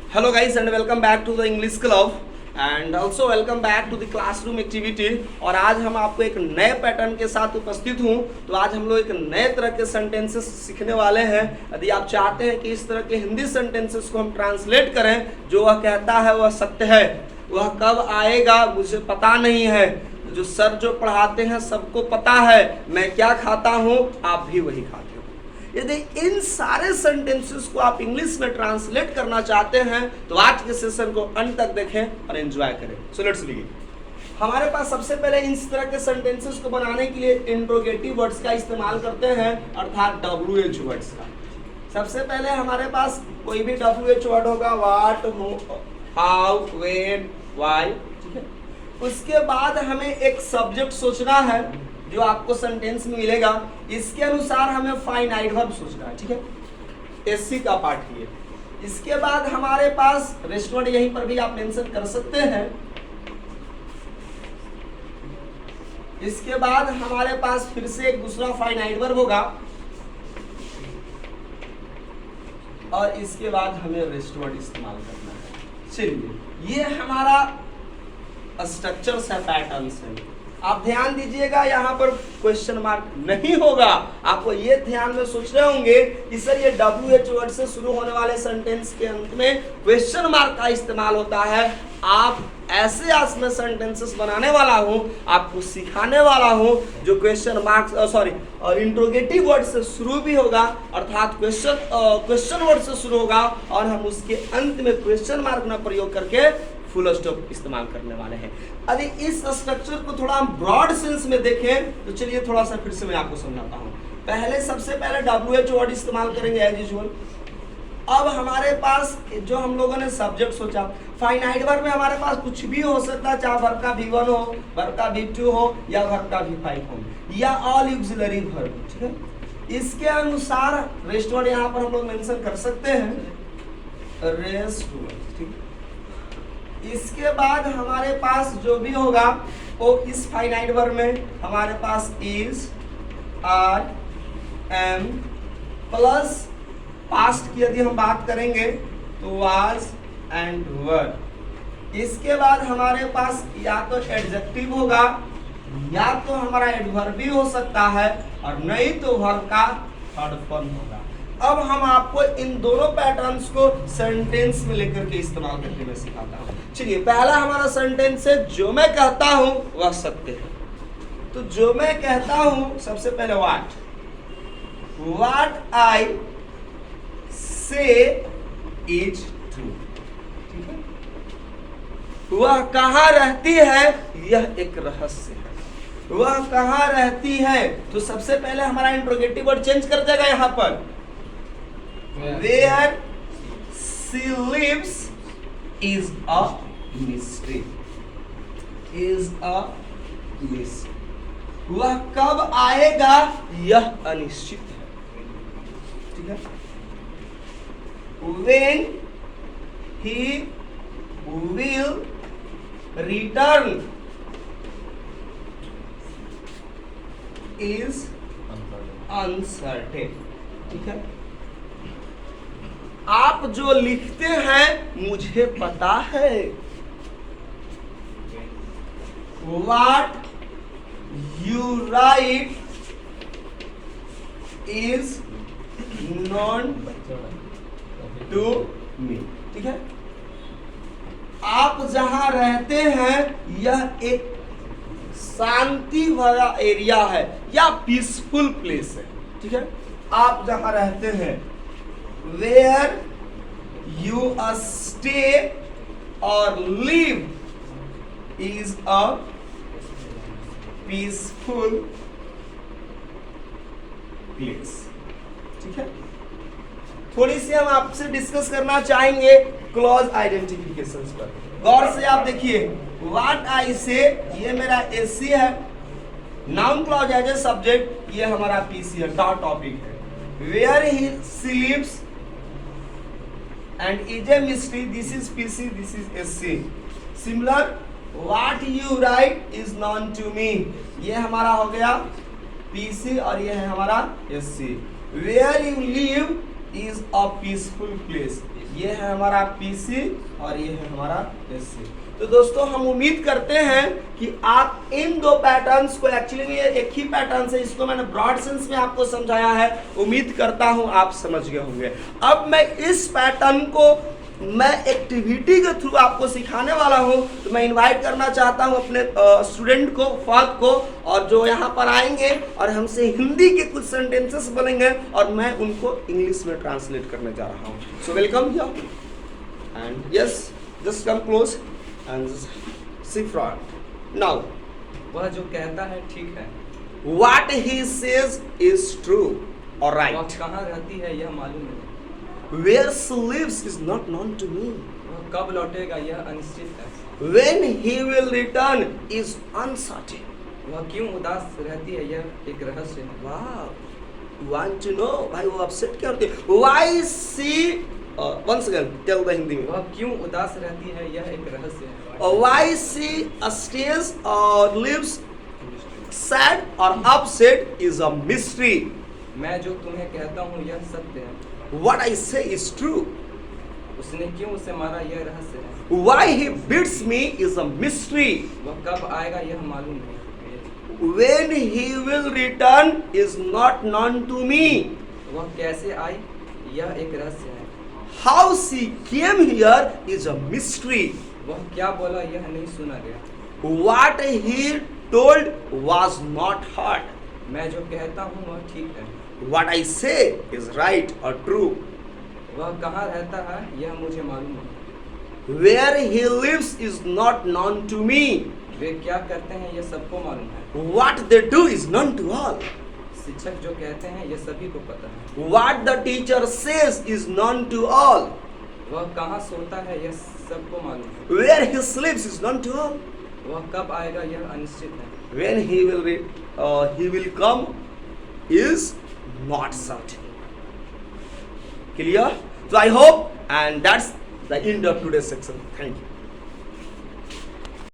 Hello guys and welcome back to the English Club and also welcome back to the classroom activity। और आज हम आपको एक नए पैटर्न के साथ उपस्थित हूँ। तो आज हम लोग एक नए तरह के सेंटेंसेस सीखने वाले हैं। यदि आप चाहते हैं कि इस तरह के हिंदी सेंटेंसेस को हम ट्रांसलेट करें, जो वह कहता है वह सत्य है, वह कब आएगा मुझे पता नहीं है, जो सर जो पढ़ाते हैं सबको पता है, मैं क्या खाता हूँ आप भी वही खाते हो। यदि इन सारे सेंटेंसेस को आप इंग्लिश में ट्रांसलेट करना चाहते हैं तो आज के सेशन को अंत तक देखें और एंजॉय करें। So let's begin. हमारे पास सबसे पहले इस तरह के सेंटेंसेस को बनाने के लिए इंट्रोगेटिव वर्ड्स का इस्तेमाल करते हैं, अर्थात WH वर्ड्स का। सबसे पहले हमारे पास कोई भी WH वर्ड होगा, व्हाट, हाउ, व्हेन, व्हाई, ठीक है। उसके बाद हमें एक सब्जेक्ट सोचना है जो आपको सेंटेंस में मिलेगा। इसके अनुसार हमें फाइनाइट वर्ब सोचना है, ठीक है। एससी का पार्ट ये। इसके बाद हमारे पास रेस्टोरेंट, यहीं पर भी आप मेंशन कर सकते हैं। इसके बाद हमारे पास फिर से एक दूसरा फाइनाइट वर्ब होगा और इसके बाद हमें रेस्टोरेंट इस्तेमाल करना है। चलिए, ये हमारा स्ट्रक्चर्स है, पैटर्न्स है। आप ध्यान दीजिएगा, यहाँ पर क्वेश्चन मार्क नहीं होगा। आपको ये ध्यान में सोच रहे होंगे कि सर ये WH वर्ड से शुरू होने वाले सेंटेंस के अंत में क्वेश्चन मार्क का इस्तेमाल होता है। आप ऐसे आज में सेंटेंसेस बनाने वाला हूँ, आपको सिखाने वाला हूँ जो क्वेश्चन मार्क और इंट्रोगेटिव वर्ड से शुरू भी होगा, अर्थात क्वेश्चन वर्ड से शुरू होगा और हम उसके अंत में क्वेश्चन मार्क ना प्रयोग करके फुल स्टॉप इस्तेमाल करने वाले हैं। यदि इस स्ट्रक्चर को थोड़ा हम ब्रॉड सेंस में देखें तो चलिए थोड़ा सा फिर से मैं आपको समझाता हूँ। पहले सबसे पहले WH वर्ड इस्तेमाल करेंगे एज यूजुअल। अब हमारे पास जो हम लोगों ने सब्जेक्ट सोचा, फाइनाइट वर्ब में हमारे पास कुछ भी हो सकता है, चाहे वर्ब का V1 हो, वर्ब का V2 हो या वर्ब का V5 हो, या ऑल ऑक्सिलरी वर्ब, ठीक है। इसके अनुसार रेस्टोरेंट यहाँ पर हम लोग मेंशन कर सकते हैं, रेस्टोरेंट, ठीक है। इसके बाद हमारे पास जो भी होगा वो इस फाइनाइट वर्ब में हमारे पास is, are, am plus past की यदि हम बात करेंगे तो वाज एंड वर। इसके बाद हमारे पास या तो एडजेक्टिव होगा या तो हमारा एडवर्ब भी हो सकता है और नहीं तो वर्ब का थर्ड फॉर्म होगा। अब हम आपको इन दोनों पैटर्न्स को सेंटेंस में लेकर के इस्तेमाल करके मैं सिखाता हूँ। चलिए, पहला हमारा सेंटेंस है जो मैं कहता हूँ वह सत्य है। तो जो मैं कहता हूँ, सबसे पहले व्हाट आई से इज ट्रू, ठीक है। वह कहाँ रहती है यह एक रहस्य है। वह कहाँ रहती है, तो सबसे पहले हमारा इंट्रोगेटिव वर्ड चेंज कर देगा यहाँ पर। Where she lives is a mystery. Is a mystery. वह कब आएगा यह अनिश्चित है, ठीक है। When he will return is uncertain, ठीक है। आप जो लिखते हैं मुझे पता है। What you write is known to me, ठीक है। आप जहां रहते हैं यह एक शांति भरा एरिया है या पीसफुल प्लेस है, ठीक है। आप जहां रहते हैं, where you stay or live is a peaceful place, ठीक है। थोड़ी सी हम आपसे डिस्कस करना चाहेंगे क्लॉज आइडेंटिफिकेशंस पर। गौर से आप देखिए, व्हाट आई से ये मेरा एसी है, noun clause as a subject ये हमारा पीसी है, टॉपिक है। Where he sleeps and is a mystery, this is PC, this is SC. Similar, what you write is known to me, ये हमारा हो गया PC और ये है हमारा SC. Where you live is a peaceful place. ये है हमारा पीसी और ये है हमारा एससी। तो दोस्तों हम उम्मीद करते हैं कि आप इन दो पैटर्न्स को, एक्चुअली ये एक ही पैटर्न है, इसको मैंने ब्रॉड सेंस में आपको समझाया है, उम्मीद करता हूं आप समझ गए होंगे। अब मैं इस पैटर्न को मैं एक्टिविटी के थ्रू आपको सिखाने वाला हूं। तो मैं इनवाइट करना चाहता हूं अपने स्टूडेंट को, फर्द को, और जो यहाँ पर आएंगे और हमसे हिंदी के कुछ सेंटेंसेस बोलेंगे और मैं उनको इंग्लिश में ट्रांसलेट करने जा रहा हूँ। So welcome here and yes, just come close and see fraud. Now वह जो कहता है ठीक है, what he says is true और वह राइट। कहाँ रहती है यह मालूम नहीं, Where she lives is not known to me. वह कब लौटेगा यह अनिश्चित है, When he will return is uncertain. वह क्यों उदास रहती है यह एक रहस्य है, Wow. You want to know? भाई वो upset क्यों होती है? Why she once again tell the Hindi में. वह क्यों उदास रहती है यह एक रहस्य है, Why she stays or lives sad or upset is a mystery. मैं जो तुम्हें कहता हूँ यह सत्य है, What I say is true. उसने क्यों उसे मारा यह रहस्य है, Why he beats me is a mystery. वह कब आएगा यह मालूम नहीं, When he will return is not known to me. वह कैसे आई यह एक रहस्य है, How she came here is a mystery. वह क्या बोला यह नहीं सुना गया, What he told was not heard. मैं जो कहता हूँ वह ठीक है, What I say is right or true. वह कहाँ रहता है यह मुझे मालूम है, Where he lives is not known to me. वे क्या करते हैं यह सबको मालूम है, What they do is known to all. शिक्षक जो कहते हैं यह सभी को पता है, What the teacher says is known to all. वह कहाँ सोता है यह सबको मालूम है, Where he sleeps is known to all. वह कब आएगा यह अनिश्चित है, When he will come is not certain. Clear? So I hope, and that's the end of today's section. Thank you.